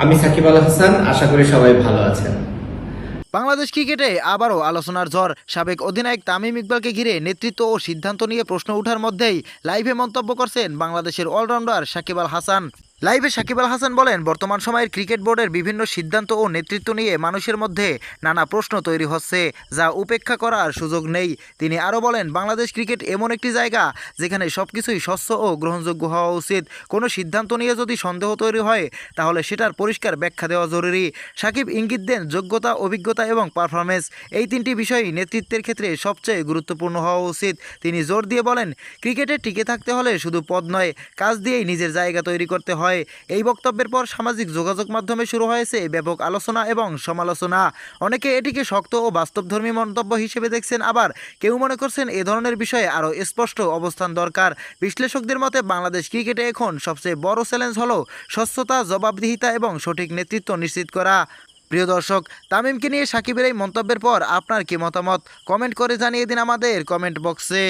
আমি সাকিব আল হাসান, আশা করি সবাই ভালো আছেন। বাংলাদেশ ক্রিকেটে আবারও আলোচনার ঝড়। সাবেক অধিনায়ক তামিম ইকবালকে ঘিরে নেতৃত্ব ও সিদ্ধান্ত নিয়ে প্রশ্ন ওঠার মধ্যেই লাইভে মন্তব্য করছেন বাংলাদেশের অলরাউন্ডার সাকিব আল হাসান। লাইভে সাকিব আল হাসান বলেন, বর্তমান সময়ের ক্রিকেট বোর্ডের বিভিন্ন সিদ্ধান্ত ও নেতৃত্ব নিয়ে মানুষের মধ্যে নানা প্রশ্ন তৈরি হচ্ছে, যা উপেক্ষা করার সুযোগ নেই। তিনি আরও বলেন, বাংলাদেশ ক্রিকেট এমন একটি জায়গা যেখানে সবকিছুই স্বচ্ছ ও গ্রহণযোগ্য হওয়া উচিত। কোনো সিদ্ধান্ত নিয়ে যদি সন্দেহ তৈরি হয় তাহলে সেটার পরিষ্কার ব্যাখ্যা দেওয়া জরুরি। সাকিব ইঙ্গিত দেন, যোগ্যতা, অভিজ্ঞতা এবং পারফরমেন্স, এই তিনটি বিষয়ই নেতৃত্বের ক্ষেত্রে সবচেয়ে গুরুত্বপূর্ণ হওয়া উচিত। তিনি জোর দিয়ে বলেন, ক্রিকেটে টিকে থাকতে হলে শুধু পদ নয়, কাজ দিয়েই নিজের জায়গা তৈরি করতে হয়। এই বক্তব্যের পর সামাজিক যোগাযোগ মাধ্যমে শুরু হয়েছে ব্যাপক আলোচনা এবং সমালোচনা। অনেকে এটিকে শক্ত ও বাস্তবধর্মী মন্তব্য হিসেবে দেখছেন, আবার কেউ মনে করছেন এ ধরনের বিষয়ে আরও স্পষ্ট অবস্থান দরকার। বিশ্লেষকদের মতে বাংলাদেশ ক্রিকেটে এখন সবচেয়ে বড় চ্যালেঞ্জ হলো স্বচ্ছতা, জবাবদিহিতা এবং সঠিক নেতৃত্ব নিশ্চিত করা। প্রিয় দর্শক, তামিমকে নিয়ে সাকিবের এই মন্তব্যের পর আপনার কি মতামত? কমেন্ট করে জানিয়ে দিন আমাদের কমেন্ট বক্সে।